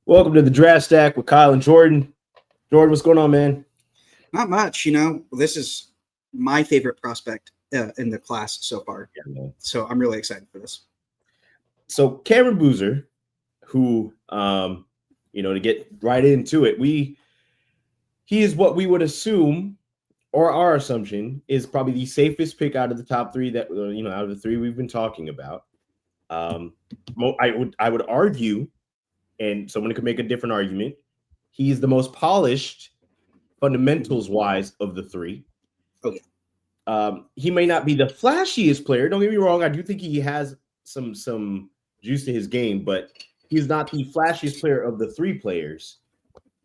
Welcome to the Draft Stack with Kyle and Jordan. Jordan, what's going on, man? Not much, This is my favorite prospect in the class so far. Yeah, so I'm really excited for this. So Cameron Boozer, who, to get right into it, he is what we would assume, or our assumption, is probably the safest pick out of the top three that out of the three we've been talking about. I would argue, and someone could make a different argument, he's the most polished fundamentals-wise of the three. Okay. He may not be the flashiest player. Don't get me wrong. I do think he has some juice to his game, but he's not the flashiest player of the three players.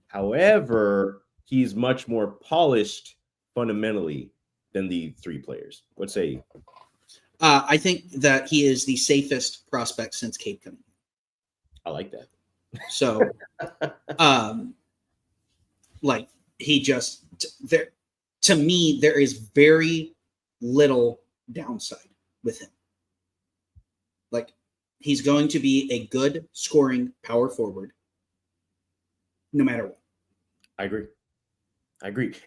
However, he's much more polished fundamentally than the three players. What say you? I think that he is the safest prospect since Cade Cunningham. I like that. So, he just there. To me, there is very little downside with him. Like, he's going to be a good scoring power forward, no matter what. I agree.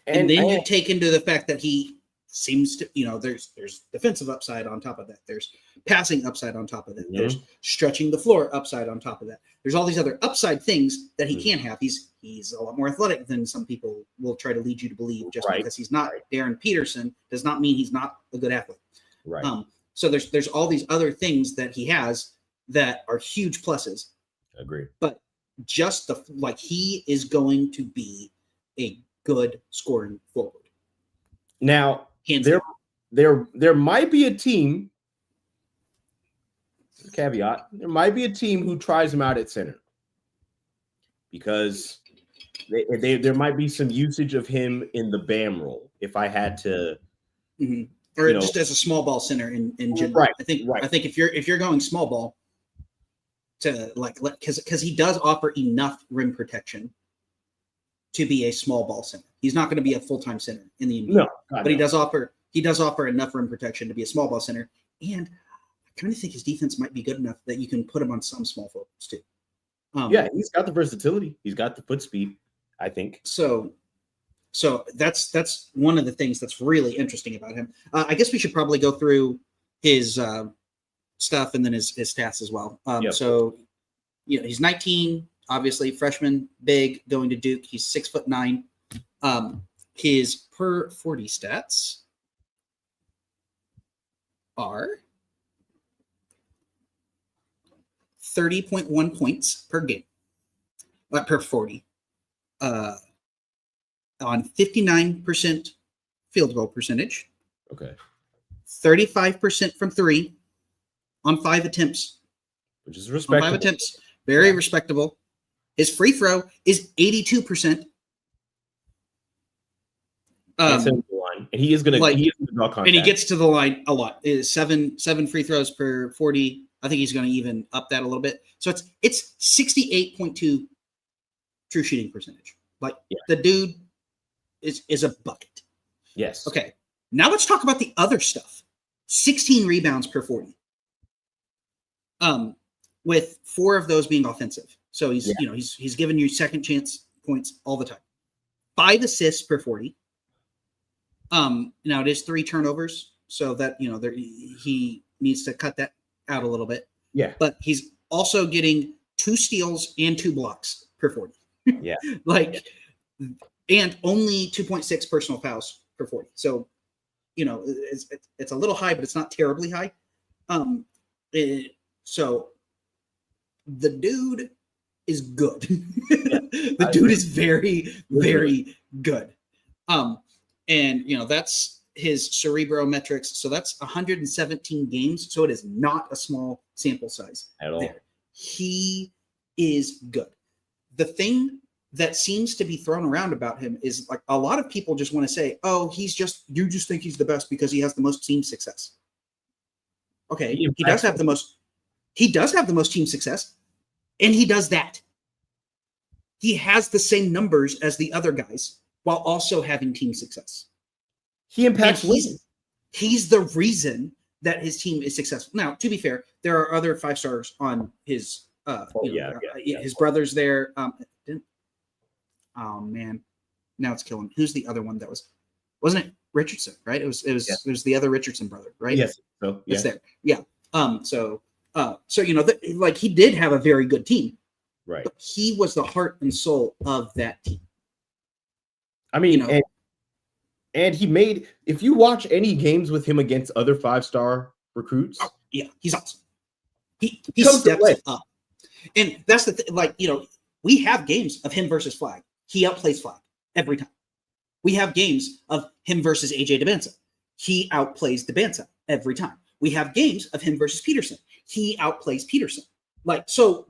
And then you take into the fact that he seems to, there's defensive upside on top of that. There's passing upside on top of that. Mm-hmm. There's stretching the floor upside on top of that. There's all these other upside things that he can have. He's a lot more athletic than some people will try to lead you to believe. Just because he's not Darren Peterson does not mean he's not a good athlete. Right. So there's all these other things that he has that are huge pluses. Agree. But just he is going to be a good scoring forward. Now, there might be a team, caveat, there might be a team who tries him out at center because there might be some usage of him in the BAM role if I had to. Mm-hmm. Or just as a small ball center in general. Right. I think if you're going small ball to because he does offer enough rim protection to be a small ball center. He's not going to be a full-time center in the NBA. No, but he does offer enough rim protection to be a small ball center. And I kind of think his defense might be good enough that you can put him on some small forwards too. He's got the versatility. He's got the foot speed, I think. So that's one of the things that's really interesting about him. I guess we should probably go through his stuff and then his stats as well. So, he's 19, obviously freshman, big, going to Duke. He's 6'9". His per 40 stats are 30.1 points per game, per 40. On 59% field goal percentage. Okay. 35% from three on 5 attempts. Which is respectable. On 5 attempts. Very respectable. His free throw is 82%. And he is going to draw contact. And he gets to the line a lot. Is seven free throws per 40. I think he's going to even up that a little bit. So it's 68.2 true shooting percentage. The dude is a bucket. Yes. Okay. Now let's talk about the other stuff. 16 rebounds per 40. With 4 of those being offensive. So he's giving you second chance points all the time. 5 assists per 40. Now it is 3 turnovers, so that he needs to cut that out a little bit. Yeah. But he's also getting 2 steals and 2 blocks per 40. Yeah. And only 2.6 personal fouls per 40. So, it's a little high, but it's not terribly high. So the dude is good. The dude is very, very good. And that's his cerebrometrics. So that's 117 games. So it is not a small sample size at all. He is good. The thing that seems to be thrown around about him is a lot of people just want to say, oh, you just think he's the best because he has the most team success. Okay. He does have the most team success, and he does that. He has the same numbers as the other guys while also having team success. He impacts wins. He's the reason that his team is successful. Now, to be fair, there are other 5 stars on his His brother's there. Oh man, now it's killing. Who's the other one that wasn't it Richardson? Right? It was the other Richardson brother, right? Yes. So it's there. Yeah. So like he did have a very good team, right? But he was the heart and soul of that team. I mean, and he made. If you watch any games with him against other 5-star recruits, yeah, he's awesome. He steps up, and that's the thing. Like we have games of him versus Flag. He outplays Flag every time. We have games of him versus AJ Dybantsa. He outplays Dybantsa every time. We have games of him versus Peterson. He outplays Peterson. Like, so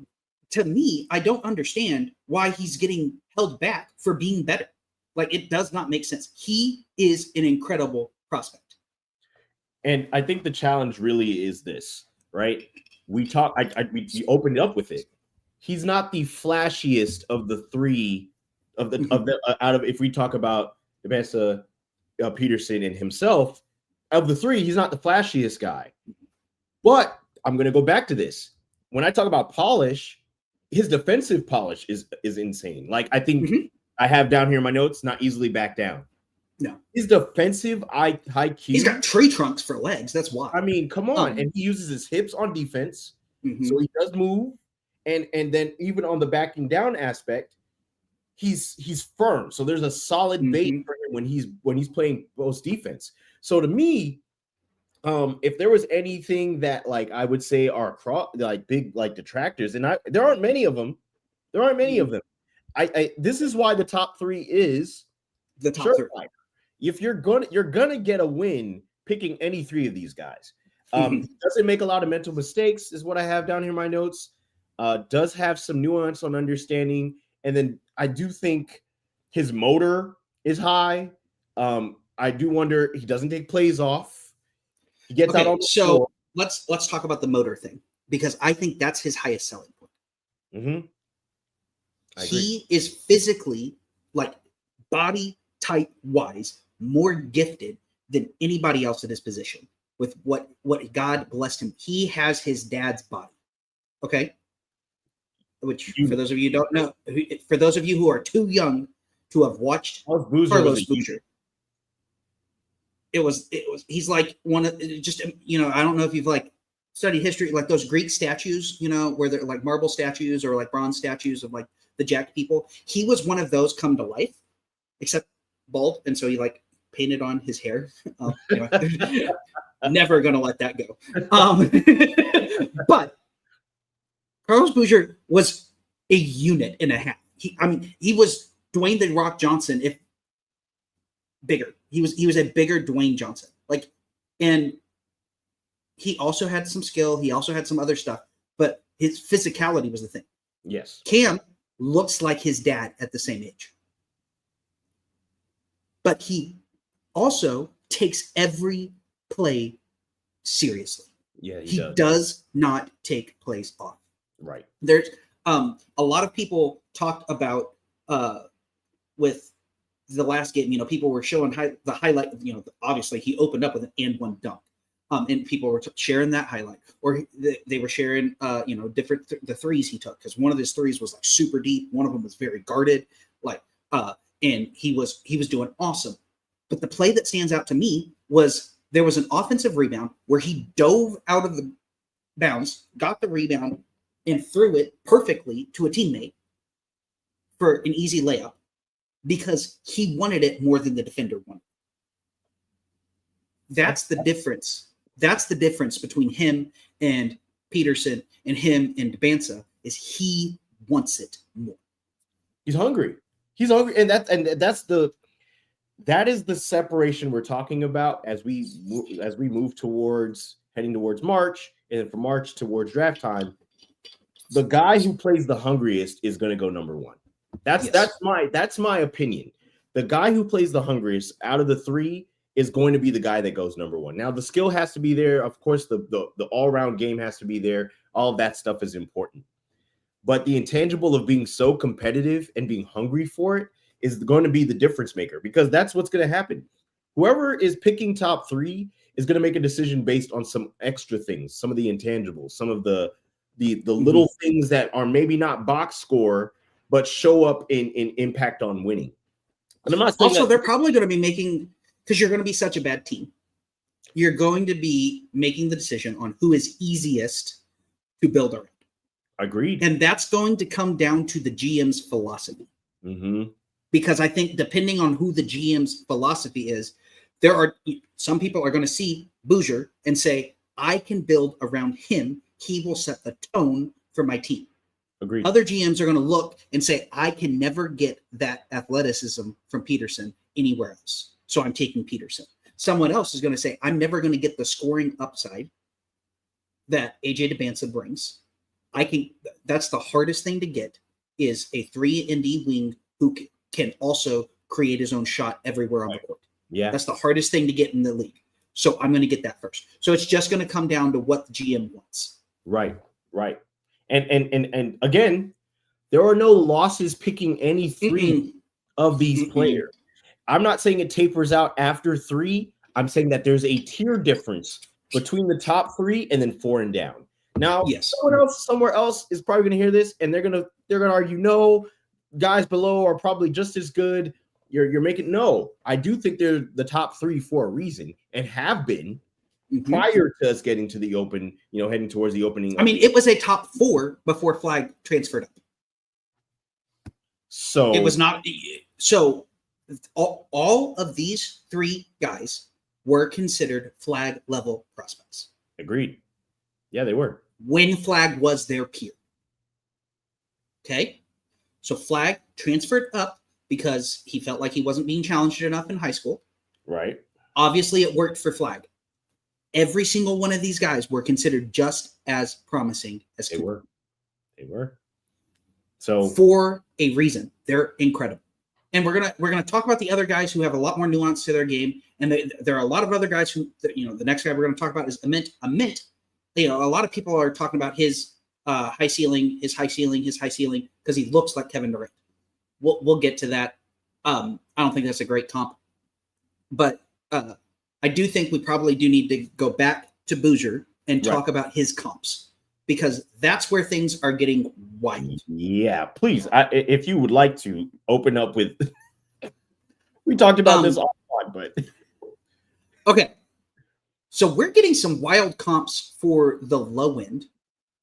to me, I don't understand why he's getting held back for being better. Like, it does not make sense. He is an incredible prospect. And I think the challenge really is this, right? We opened up with it. He's not the flashiest of the three if we talk about Dybantsa, Peterson, and himself, of the three, he's not the flashiest guy. But I'm going to go back to this. When I talk about polish, his defensive polish is insane. Like, I think I have down here in my notes, not easily back down. No. His defensive high Q. He's got tree trunks for legs. That's why. I mean, come on. And he uses his hips on defense. So he does move. And then even on the backing down aspect, he's firm. So there's a solid base for him when he's playing post defense. So to me, if there was anything that like I would say are big like detractors, and there aren't many of them. There aren't many of them. This is why the top 3 is the top 3. If you're gonna get a win picking any 3 of these guys. Doesn't make a lot of mental mistakes, is what I have down here in my notes. Does have some nuance on understanding, and then I do think his motor is high. I do wonder he doesn't take plays off. He gets out on the floor. Let's talk about the motor thing, because I think that's his highest selling point. He is physically, like body type wise, more gifted than anybody else at his position with what God blessed him. He has his dad's body. Okay. Which, for those of you who don't know, for those of you who are too young to have watched Carlos Boozer, he's like one of just, I don't know if you've like studied history, like those Greek statues, where they're like marble statues or like bronze statues of like the jacked people. He was one of those come to life, except bald. And so he like painted on his hair. Anyway, never going to let that go. But Carlos Boozer was a unit and a half. He was Dwayne "The Rock" Johnson, if bigger. He was a bigger Dwayne Johnson. Like, and he also had some skill. He also had some other stuff, but his physicality was the thing. Yes. Cam looks like his dad at the same age, but he also takes every play seriously. Yeah, he does not take plays off. Right. There's a lot of people talked about with the last game, people were showing the highlight, obviously he opened up with an and one dunk. And people were sharing that highlight, or they were sharing, different the threes he took, because one of his threes was like super deep. One of them was very guarded, and he was doing awesome. But the play that stands out to me was there was an offensive rebound where he dove out of the bounds, got the rebound, and threw it perfectly to a teammate for an easy layup because he wanted it more than the defender wanted. That's the difference. That's the difference between him and Peterson and him and Dybantsa, is he wants it more. He's hungry. He's hungry. And that is the separation we're talking about as we move towards heading towards March, and from March towards draft time. The guy who plays the hungriest is going to go number 1. That's my opinion. The guy who plays the hungriest out of the 3 is going to be the guy that goes number 1. Now, the skill has to be there. Of course, the all-around game has to be there. All of that stuff is important. But the intangible of being so competitive and being hungry for it is going to be the difference maker, because that's what's going to happen. Whoever is picking top 3 is going to make a decision based on some extra things, some of the intangibles, some of the the little things that are maybe not box score, but show up in impact on winning. And I'm not saying Also, that, they're probably going to be making, because you're going to be such a bad team, you're going to be making the decision on who is easiest to build around. agreed. And that's going to come down to the GM's philosophy. Mm-hmm. Because I think depending on who the GM's philosophy is, there are some people are going to see Boozer and say, I can build around him. He will set the tone for my team. Agreed. Other GMs are going to look and say, I can never get that athleticism from Peterson anywhere else. So I'm taking Peterson. Someone else is going to say, I'm never going to get the scoring upside that AJ Dybantsa brings. That's the hardest thing to get, is a 3-and-D wing who can also create his own shot everywhere on the court. Yeah. That's the hardest thing to get in the league. So I'm going to get that first. So it's just going to come down to what the GM wants. Right. And again, there are no losses picking any three of these players. I'm not saying it tapers out after 3. I'm saying that there's a tier difference between the top 3 and then 4 and down. Now, yes, someone else somewhere else is probably going to hear this, and they're gonna argue, no, guys below are probably just as good. You're making no. I do think they're the top 3 for a reason, and have been prior to us getting to the open. Heading towards the opening. I mean, it was a top 4 before Flag transferred up. So it was not. So all of these 3 guys were considered Flag level prospects. Agreed. Yeah, they were. When Flag was their peer. Okay. So Flag transferred up because he felt like he wasn't being challenged enough in high school. Right. Obviously, it worked for Flag. Every single one of these guys were considered just as promising as they were. They were. So for a reason, they're incredible. And we're gonna talk about the other guys who have a lot more nuance to their game. And there are a lot of other guys who, the next guy we're going to talk about is Ament. Ament, a lot of people are talking about his high ceiling, because he looks like Kevin Durant. We'll get to that. I don't think that's a great comp, but I do think we probably do need to go back to Boozer and talk about his comps, because that's where things are getting wild. Yeah, please, if you would like to open up with, we talked about this offline, but okay. So we're getting some wild comps for the low end,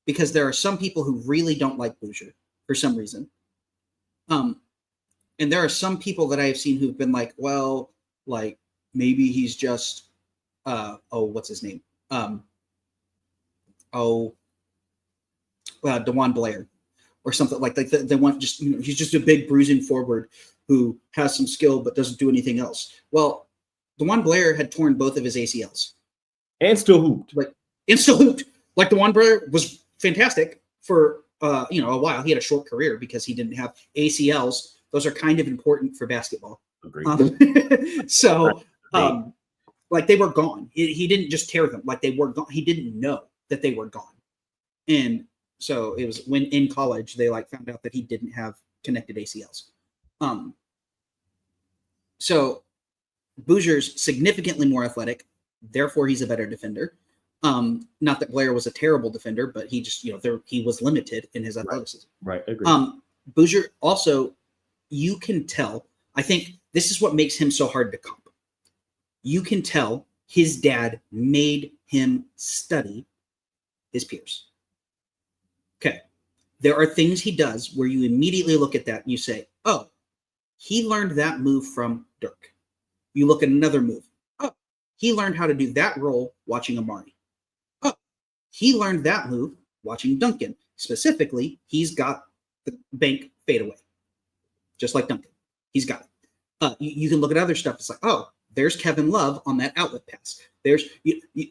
because there are some people who really don't like Boozer for some reason. And there are some people that I have seen who've been like, well, like maybe he's just, what's his name? DeJuan Blair or something like that. They want just, he's just a big bruising forward who has some skill but doesn't do anything else. Well, DeJuan Blair had torn both of his ACLs. And still hooped. Like DeJuan Blair was fantastic for a while. He had a short career because he didn't have ACLs. Those are kind of important for basketball. Agreed. Like they were gone. He didn't just tear them. Like they were gone. He didn't know that they were gone. And so it was when in college they found out that he didn't have connected ACLs. So Boozer's significantly more athletic. Therefore, he's a better defender. Not that Blair was a terrible defender, but he just, he was limited in his athleticism. Right. Agreed. Boozer also, you can tell, I think this is what makes him so hard to comp. You can tell his dad made him study his peers. Okay. There are things he does where you immediately look at that and you say, oh, he learned that move from Dirk. You look at another move. Oh, he learned how to do that role watching Amari. Oh, he learned that move watching Duncan. Specifically, he's got the bank fadeaway, just like Duncan. He's got it. You can look at other stuff. It's like, oh, there's Kevin Love on that outlet pass. There's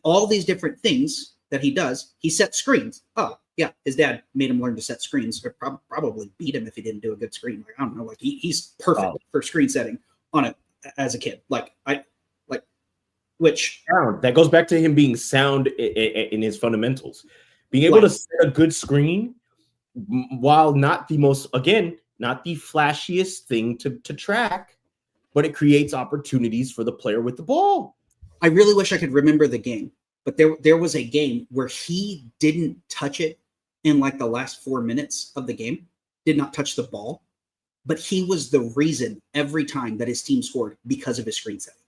all these different things that he does. He sets screens. Oh, yeah, his dad made him learn to set screens, or probably beat him if he didn't do a good screen. Like, I don't know. Like he's perfect for screen setting on it as a kid. Which that goes back to him being sound in his fundamentals, being able to set a good screen while not the flashiest thing to track, but it creates opportunities for the player with the ball. I really wish I could remember the game, but there was a game where he didn't touch it in like the last 4 minutes of the game, did not touch the ball, but he was the reason every time that his team scored because of his screen setting.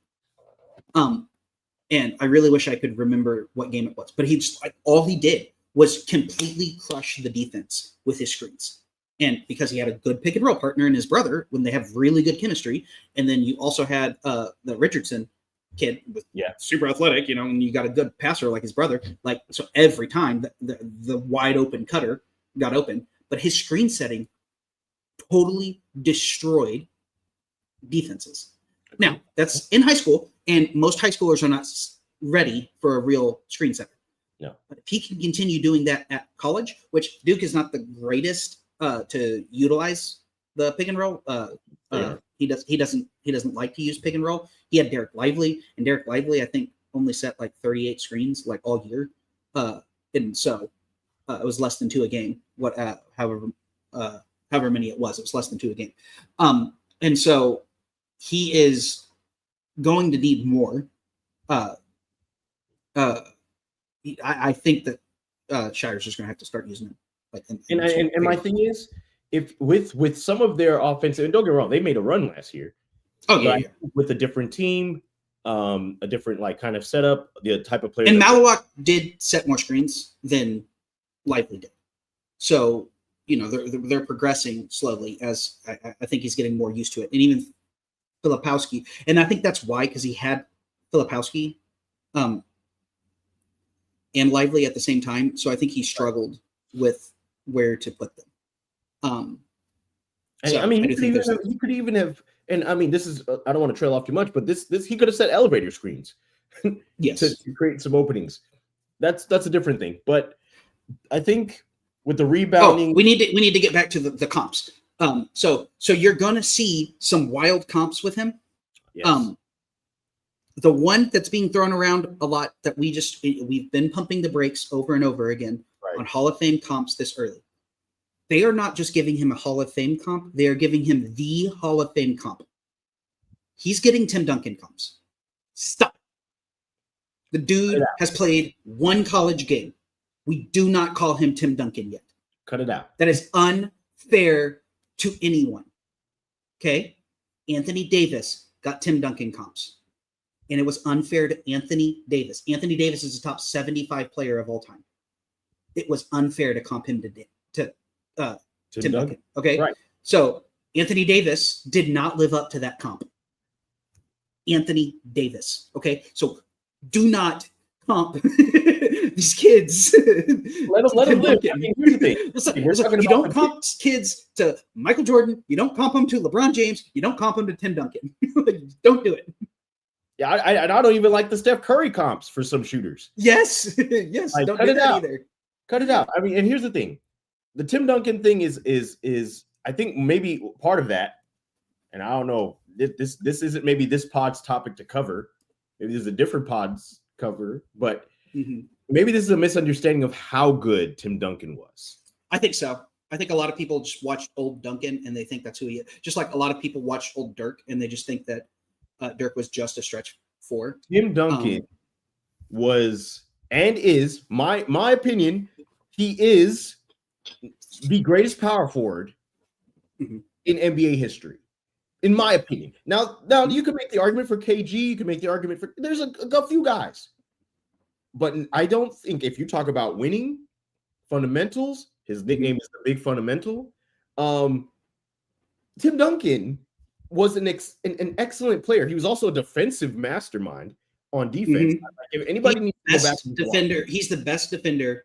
And I really wish I could remember what game it was, but he just, like, all he did was completely crush the defense with his screens. And because he had a good pick and roll partner in his brother, when they have really good chemistry, and then you also had the Richardson kid with super athletic, and you got a good passer like his brother. Like, so every time the wide open cutter got open, but his screen setting totally destroyed defenses. Now, that's in high school, and most high schoolers are not ready for a real screen setter. No. But if he can continue doing that at college, which Duke is not the greatest to utilize the pick and roll. He doesn't like to use pick and roll. He had Derek Lively, and Derek Lively, I think, only set like 38 screens like all year. And so it was less than 2 a game. However many it was less than 2 a game. And so he is going to need more. I think that Shire's just going to have to start using him. And my thing is, if with some of their offensive, and don't get me wrong, they made a run last year. Oh yeah, with a different team, a different like kind of setup, the type of player. And Malawak did set more screens than Lively did, so they're progressing slowly as I think he's getting more used to it, and even Filipowski, and I think that's why, because he had Filipowski, and Lively at the same time, so I think he struggled with where to put them. So I mean, he could even have, and I mean, this is, I don't want to trail off too much, but this he could have set elevator screens, yes, to create some openings. That's a different thing. But I think with the rebounding, we need to get back to the comps. So you're gonna see some wild comps with him. Yes. The one that's being thrown around a lot that we've been pumping the brakes over and over again on Hall of Fame comps this early. They are not just giving him a Hall of Fame comp. They are giving him the Hall of Fame comp. He's getting Tim Duncan comps. Stop. The dude has played 1 college game. We do not call him Tim Duncan yet. Cut it out. That is unfair to anyone. Okay? Anthony Davis got Tim Duncan comps. And it was unfair to Anthony Davis. Anthony Davis is a top 75 player of all time. It was unfair to comp him to Tim Duncan. Okay. Right. So Anthony Davis did not live up to that comp. Anthony Davis. Okay. So do not comp these kids. Let them live. I mean, here's the thing. You don't comp kids to Michael Jordan. You don't comp them to LeBron James. You don't comp them to Tim Duncan. Don't do it. Yeah, I don't even like the Steph Curry comps for some shooters. Yes. Yes. Don't cut do it that out. either. Cut it out. I mean, and here's the thing. The Tim Duncan thing is I think maybe part of that, and I don't know, this isn't maybe this pod's topic to cover. Maybe this is a different pod's cover, but maybe this is a misunderstanding of how good Tim Duncan was. I think so. I think a lot of people just watched old Duncan and they think that's who he is. Just like a lot of people watched old Dirk and they just think that Dirk was just a stretch 4. Tim Duncan was and is, my opinion, he is the greatest power forward in NBA history, in my opinion. Now you can make the argument for KG. You can make the argument for there's a few guys, but I don't think if you talk about winning fundamentals, his nickname is the Big Fundamental. Tim Duncan was an excellent player. He was also a defensive mastermind on defense. If anybody needs to go back and defender, he's the best defender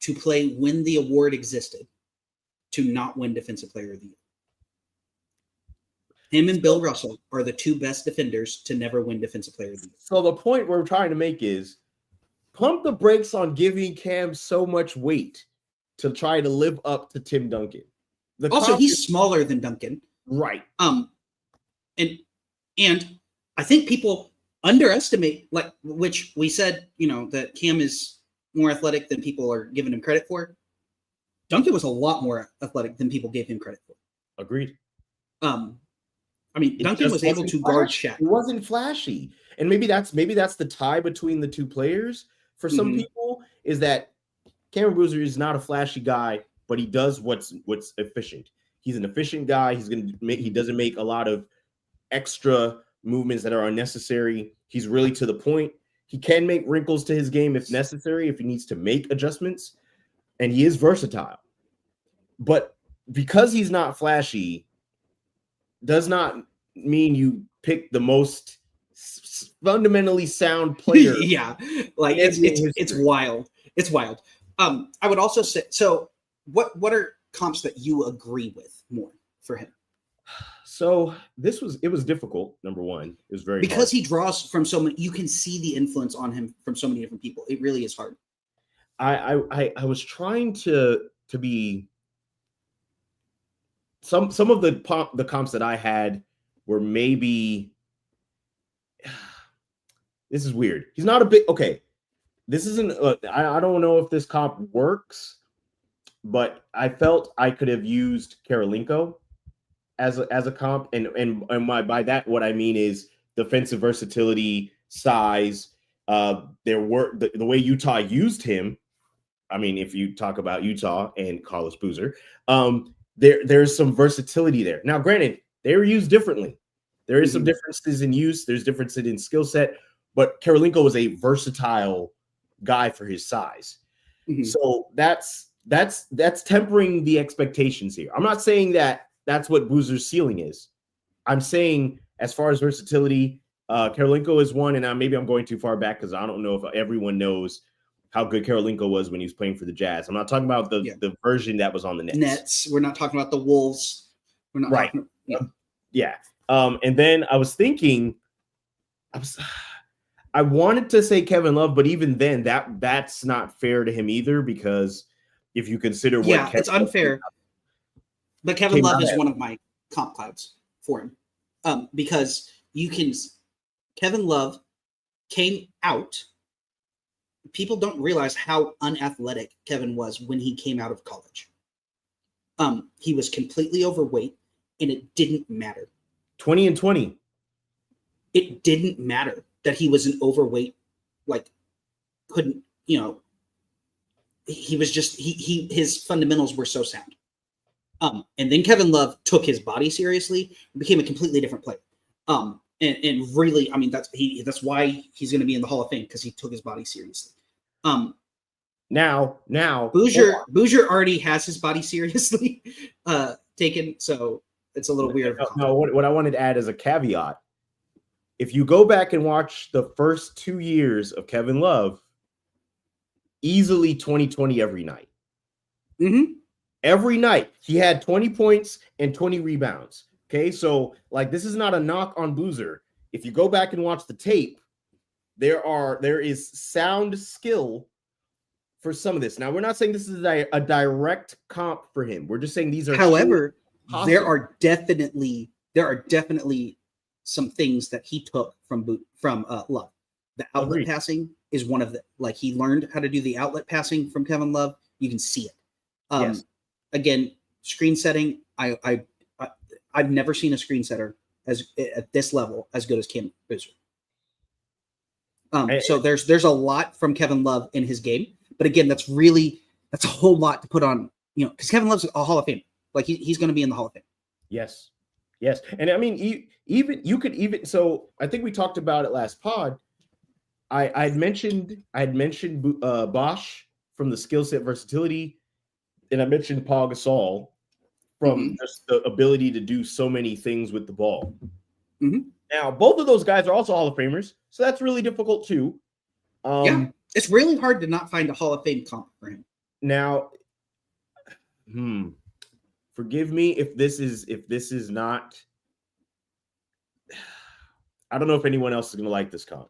to play when the award existed, to not win Defensive Player of the Year. Him and Bill Russell are the 2 best defenders to never win Defensive Player of the Year. So the point we're trying to make is pump the brakes on giving Cam so much weight to try to live up to Tim Duncan. Also, he's smaller than Duncan. Right. And I think people underestimate, which we said, that Cam is more athletic than people are giving him credit for. Duncan was a lot more athletic than people gave him credit for. Agreed. I mean, Duncan was able to guard Shaq. It wasn't flashy. And maybe that's the tie between the 2 players. For some people, is that Cameron Boozer is not a flashy guy, but he does what's efficient. He's an efficient guy. He doesn't make a lot of extra movements that are unnecessary. He's really to the point. He can make wrinkles to his game if necessary, if he needs to make adjustments, and he is versatile. But because he's not flashy, does not mean you pick the most fundamentally sound player. Yeah, like it's wild. It's wild. I would also say, so what are comps that you agree with more for him? So it was difficult. Number one, it was very because hard. he draws from so many. You can see the influence on him from so many different people. It really is hard. I was trying to be some of the comps that I had were maybe. This is weird. He's not a big okay. This isn't. I don't know if this comp works, but I felt I could have used Karolinko as a comp, and by that what I mean is defensive versatility, size. There were the way Utah used him. I mean, if you talk about Utah and Carlos Boozer, there's some versatility there. Now, granted, they were used differently. There is some differences in use. There's differences in skill set, but Karolinko was a versatile guy for his size. So that's tempering the expectations here. I'm not saying that that's what Boozer's ceiling is. I'm saying as far as versatility, Karolinko is one, and maybe I'm going too far back because I don't know if everyone knows how good Karolinko was when he was playing for the Jazz. I'm not talking about the version that was on the Nets. We're not talking about the Wolves. We're not talking about, yeah. And then I was thinking, I wanted to say Kevin Love, but even then, that's not fair to him either, because if you consider what it's unfair. But Kevin Love is one of my comp clouds for him, because Kevin Love came out. People don't realize how unathletic Kevin was when he came out of college. He was completely overweight, and it didn't matter. 20-20. It didn't matter that he was an overweight, couldn't, he was just, his fundamentals were so sound. And then Kevin Love took his body seriously and became a completely different player. And really, I mean, that's why he's going to be in the Hall of Fame, because he took his body seriously. Now Boozer already has his body seriously taken, so it's a little weird. No, what I wanted to add as a caveat, if you go back and watch the first 2 years of Kevin Love, easily 20-20 every night. Every night he had 20 points and 20 rebounds. Okay, so this is not a knock on Boozer. If you go back and watch the tape, there is sound skill for some of this. Now, we're not saying this is a direct comp for him. We're just saying these are. However, there are definitely some things that he took from Love. The outlet passing is one of the, he learned how to do the outlet passing from Kevin Love. You can see it. Yes. Again, screen setting. I've never seen a screen setter at this level as good as Cam Boozer. So there's a lot from Kevin Love in his game, but again, that's a whole lot to put on, because Kevin Love's a Hall of Fame. He's going to be in the Hall of Fame. Yes. And I mean, so I think we talked about it last pod. I had mentioned Bosch from the skill set versatility, and I mentioned Paul Gasol from just the ability to do so many things with the ball. Now, both of those guys are also Hall of Famers, so that's really difficult too. It's really hard to not find a Hall of Fame comp for him. Now, forgive me if this is not. I don't know if anyone else is going to like this comp.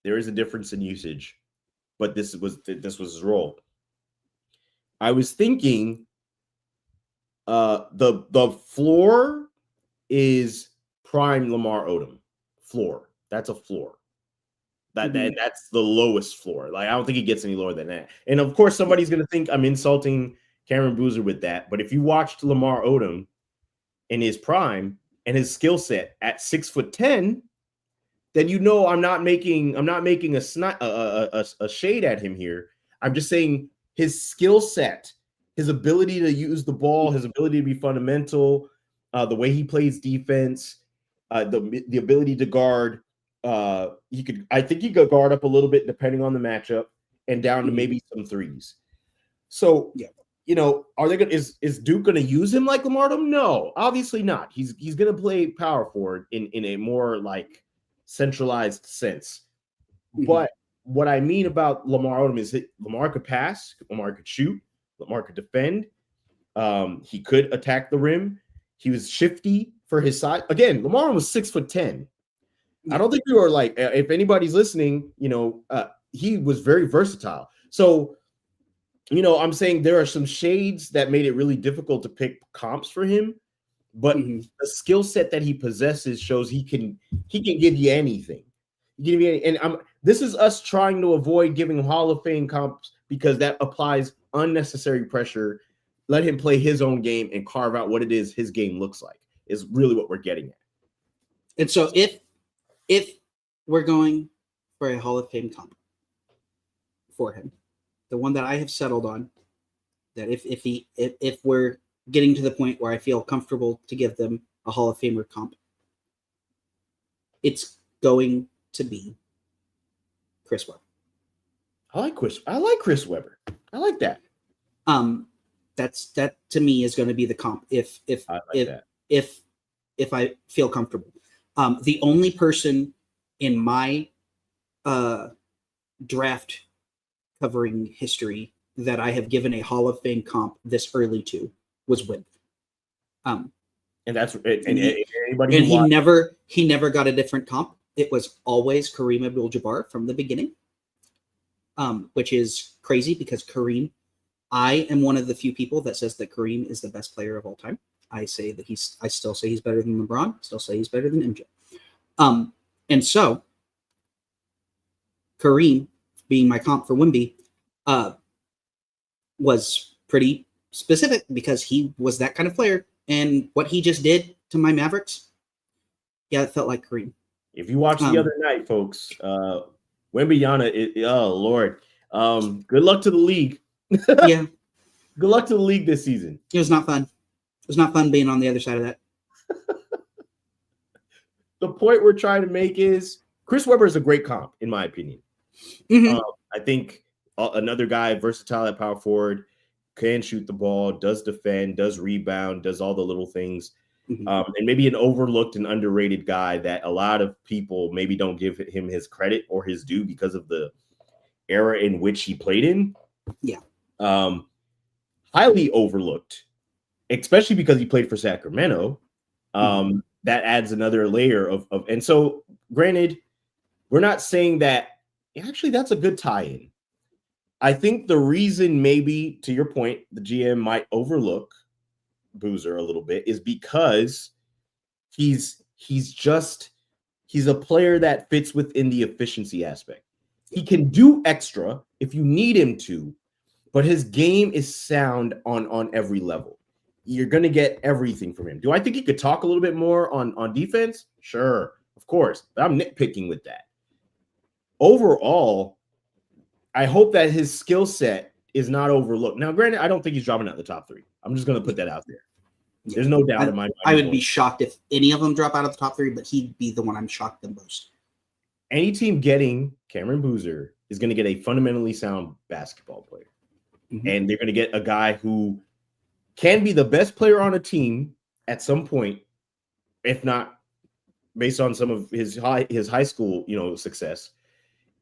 There is a difference in usage, but this was his role. I was thinking, the floor is prime Lamar Odom floor. That's a floor. That's the lowest floor. I don't think he gets any lower than that. And of course, somebody's going to think I'm insulting Cameron Boozer with that. But if you watched Lamar Odom in his prime and his skill set at 6'10", then I'm not making a shade at him here. I'm just saying his skill set, his ability to use the ball, his ability to be fundamental, the way he plays defense, the ability to guard. I think he could guard up a little bit depending on the matchup, and down to maybe some threes. So, are they gonna is Duke gonna use him like Lamar Odom? No, obviously not. He's gonna play power forward in a more like centralized sense. But what I mean about Lamar Odom is that Lamar could pass, Lamar could shoot, Lamar could defend. He could attack the rim. He was shifty for his size. Again, Lamar was 6'10". I don't think you are like, if anybody's listening, he was very versatile. So, I'm saying there are some shades that made it really difficult to pick comps for him, but the skill set that he possesses shows he can give you anything. This is us trying to avoid giving him Hall of Fame comps because that applies unnecessary pressure. Let him play his own game and carve out what it is his game looks like is really what we're getting at. And so if we're going for a Hall of Fame comp for him, the one that I have settled on, that if we're getting to the point where I feel comfortable to give them a Hall of Famer comp, it's going to be Chris Webber. I like Chris Webber. I like that. That to me is going to be the comp if I feel comfortable. The only person in my draft covering history that I have given a Hall of Fame comp this early to was Wimby. And that's he never got a different comp. It was always Kareem Abdul-Jabbar from the beginning, which is crazy because Kareem, I am one of the few people that says that Kareem is the best player of all time. I still say he's better than LeBron, still say he's better than MJ. And so Kareem being my comp for Wemby was pretty specific because he was that kind of player. And what he just did to my Mavericks, it felt like Kareem. If you watched the other night, folks, Wembanyama, oh Lord, good luck to the league. Yeah, good luck to the league this season. It was not fun. It was not fun being on the other side of that. The point we're trying to make is Chris Webber is a great comp, in my opinion. I think another guy, versatile at power forward, can shoot the ball, does defend, does rebound, does all the little things. And maybe an overlooked and underrated guy that a lot of people maybe don't give him his credit or his due because of the era in which he played in. Yeah. Highly overlooked, especially because he played for Sacramento. That adds another layer of and so granted, we're not saying that actually that's a good tie-in. I think the reason maybe, to your point, the GM might overlook Boozer a little bit is because he's a player that fits within the efficiency aspect. He can do extra if you need him to, but his game is sound on every level. You're going to get everything from him. Do I think he could talk a little bit more on defense? Sure, of course. But I'm nitpicking with that. Overall, I hope that his skill set is not overlooked. Now, granted, I don't think he's dropping out of the top three. I'm just going to put that out there. There's no doubt in my mind. I would be shocked if any of them drop out of the top three, but he'd be the one I'm shocked the most. Any team getting Cameron Boozer is going to get a fundamentally sound basketball player. And they're going to get a guy who can be the best player on a team at some point, if not based on some of his high school, success,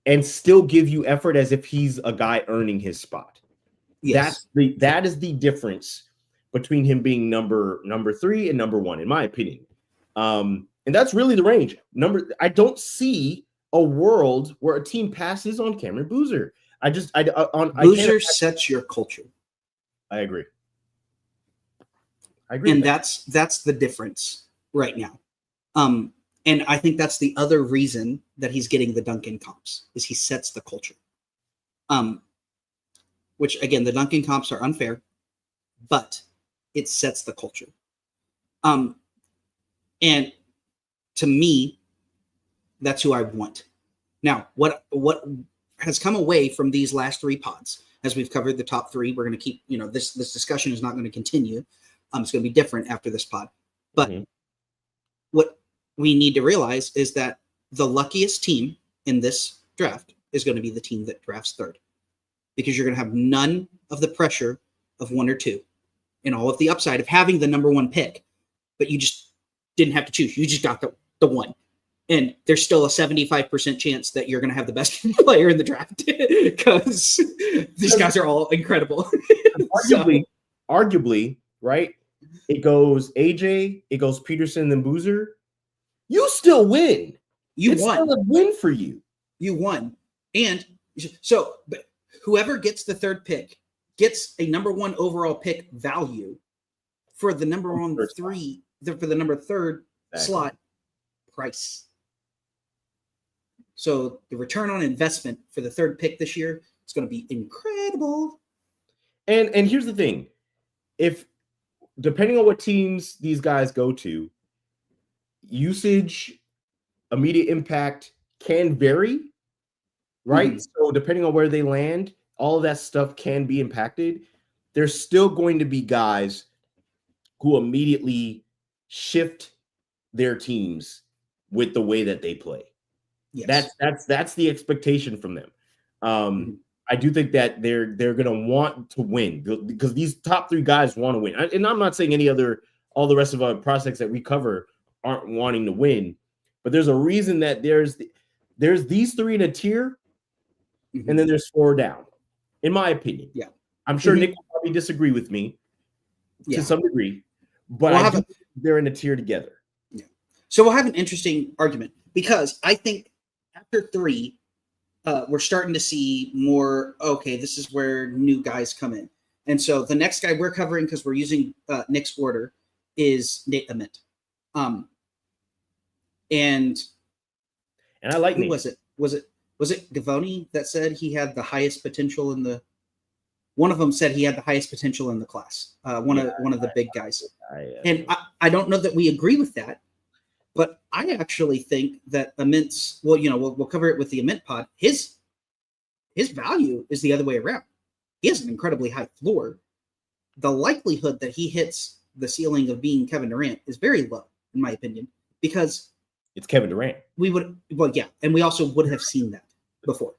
and still give you effort as if he's a guy earning his spot. Yes. That is the difference between him being number 3 and number 1, in my opinion. And that's really the range. I don't see a world where a team passes on Cameron Boozer. Boozer sets your culture. I agree. And that's the difference right now. And I think that's the other reason that he's getting the Duncan comps is he sets the culture. Which again, the Duncan comps are unfair, but it sets the culture. And to me, that's who I want. Now, what has come away from these last 3 pods as we've covered the top three. We're going to keep, this discussion is not going to continue. It's going to be different after this pod. But what we need to realize is that the luckiest team in this draft is going to be the team that drafts third, because you're going to have none of the pressure of 1 or 2 and all of the upside of having the number 1 pick, but you just didn't have to choose. You just got the 1. And there's still a 75% chance that you're going to have the best player in the draft because these guys are all incredible. Arguably, right? It goes AJ, it goes Peterson, then Boozer. You still win. It's won. Still a win for you. You won. And so whoever gets the third pick gets a number 1 overall pick value for the number 3, for the number 3rd slot price. So the return on investment for the 3rd pick this year is going to be incredible. And here's the thing. If depending on what teams these guys go to, usage, immediate impact can vary, right? Mm-hmm. So depending on where they land, all of that stuff can be impacted. There's still going to be guys who immediately shift their teams with the way that they play. Yes. That's the expectation from them. I do think that they're going to want to win because these top 3 guys want to win. And I'm not saying all the rest of our prospects that we cover aren't wanting to win, but there's a reason that there's these 3 in a tier, and then there's 4 down, in my opinion. Yeah, I'm sure Nick will probably disagree with me to some degree, but they're in a tier together. Yeah. So we'll have an interesting argument because I think after 3, we're starting to see more, okay, this is where new guys come in. And so the next guy we're covering, because we're using Nick's order, is Nate Ament. And I like who Nate. Was it Gavoni that said he had the highest potential in the one of them said he had the highest potential in the class. One of the big guys. And I don't know that we agree with that. But I actually think that Ament's, we'll cover it with the Ament pod. His value is the other way around. He has an incredibly high floor. The likelihood that he hits the ceiling of being Kevin Durant is very low, in my opinion, because it's Kevin Durant. And we also would have seen that before.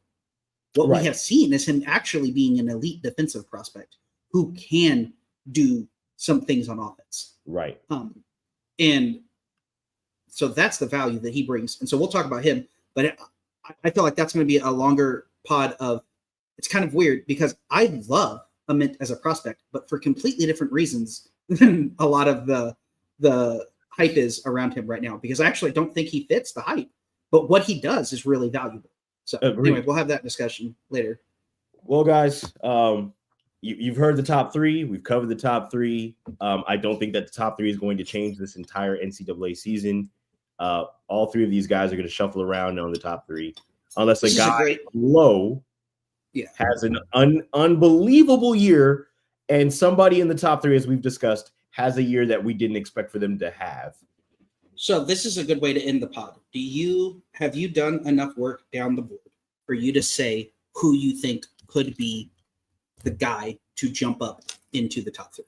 What we have seen is him actually being an elite defensive prospect who can do some things on offense. Right. And so that's the value that he brings. And so we'll talk about him, but I feel like that's going to be a longer pod of, it's kind of weird because I love Ament as a prospect, but for completely different reasons than a lot of the hype is around him right now, because I actually don't think he fits the hype, but what he does is really valuable. So anyway, we'll have that discussion later. Well, guys, you've heard the top 3. We've covered the top 3. I don't think that the top 3 is going to change this entire NCAA season. All 3 of these guys are going to shuffle around on the top 3, unless a guy low has an unbelievable year, and somebody in the top 3, as we've discussed, has a year that we didn't expect for them to have. So this is a good way to end the pod. Have you done enough work down the board for you to say who you think could be the guy to jump up into the top 3?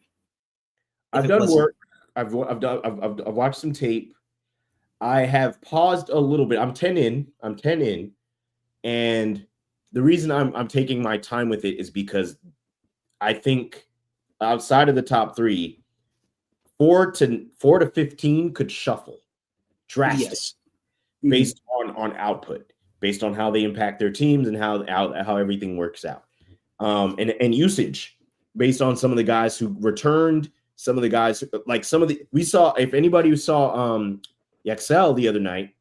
I've done work. I've watched some tape. I have paused a little bit. I'm 10 in. And the reason I'm taking my time with it is because I think outside of the top 3, 4 to 15 could shuffle drastically based on output, based on how they impact their teams and how everything works out. And usage based on some of the guys who returned, some of the guys we saw, if anybody who saw Yaxel the other night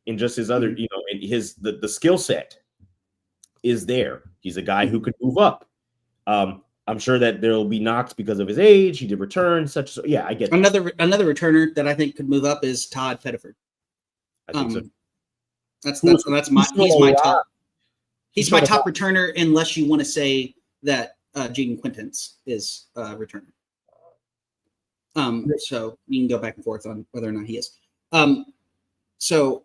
in just his other, the skill set is there. He's a guy who could move up. I'm sure that there'll be knocks because of his age. He did return I get another returner that I think could move up is Todd Pettiford. I think so. He's my top returner, unless you want to say that Jaden Quintance is a returner. So you can go back and forth on whether or not he is. So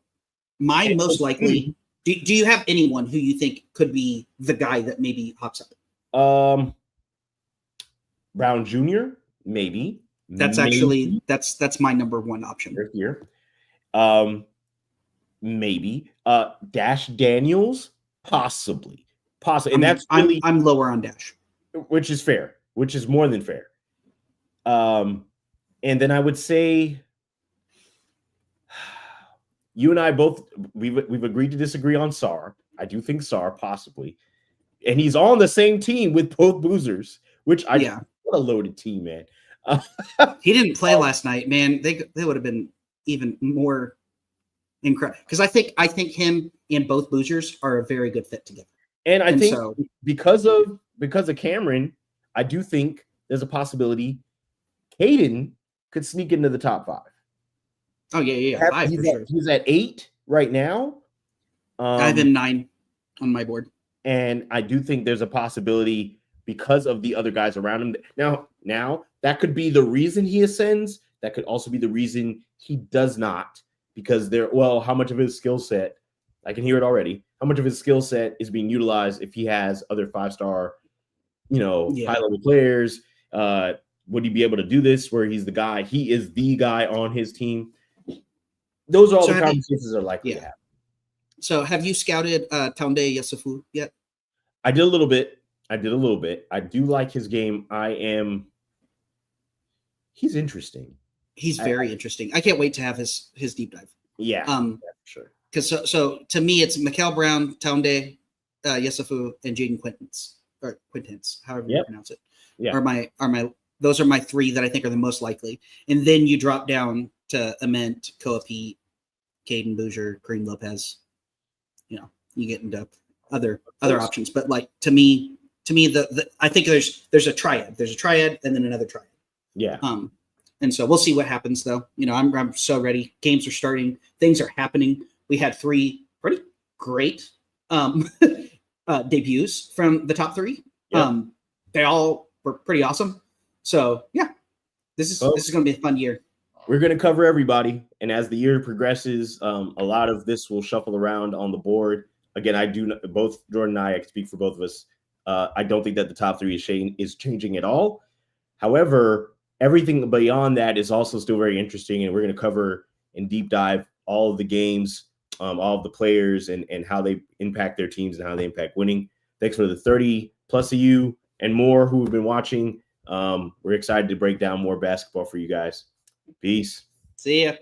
my most likely, do you have anyone who you think could be the guy that maybe hops up? Brown Jr. Maybe. That's Maybe. actually that's my number one option. Right here. Maybe. Dash Daniels, possibly. And that's really I'm lower on Dash. which is fair, which is more than fair. And then I would say you and I both we've agreed to disagree on Sarr. I do think Sarr possibly. And he's on the same team with both boozers, which what a loaded team, man. He didn't play last night, man. They would have been even more incredible because I think him and both boozers are a very good fit together. And I think because of Cameron, I do think there's a possibility Caden could sneak into the top 5. Oh yeah. He's at 8 right now. I have him 9 on my board. And I do think there's a possibility because of the other guys around him. Now that could be the reason he ascends. That could also be the reason he does not, because how much of his skill set, I can hear it already. How much of his skill set is being utilized if he has other 5-star, high-level players? Would he be able to do this where he's the guy? He is the guy on his team. Those are all the conversations that are likely to happen. So have you scouted Taunde Yesufu yet? I did a little bit. I do like his game. He's interesting. He's very interesting. I can't wait to have his deep dive. Yeah, for sure. Because so to me, it's Mikael Brown, Taunde Yesufu, and Jaden Quintance, however you pronounce it. Yeah, those are my 3 that I think are the most likely. And then you drop down to Ament, Koa Pete, Caden Bouger, Kareem Lopez. You get into other options, but like to me, I think there's a triad. There's a triad and then another triad. Yeah. And so we'll see what happens though. I'm so ready. Games are starting. Things are happening. We had 3 pretty great debuts from the top 3. Yep. They all were pretty awesome. So yeah, this is going to be a fun year. We're going to cover everybody, and as the year progresses, a lot of this will shuffle around on the board. Again, both Jordan and I can speak for both of us. I don't think that the top 3 is changing at all. However, everything beyond that is also still very interesting, and we're going to cover and deep dive all of the games, all of the players, and how they impact their teams and how they impact winning. Thanks for the 30 plus of you and more who have been watching. We're excited to break down more basketball for you guys. Peace. See ya.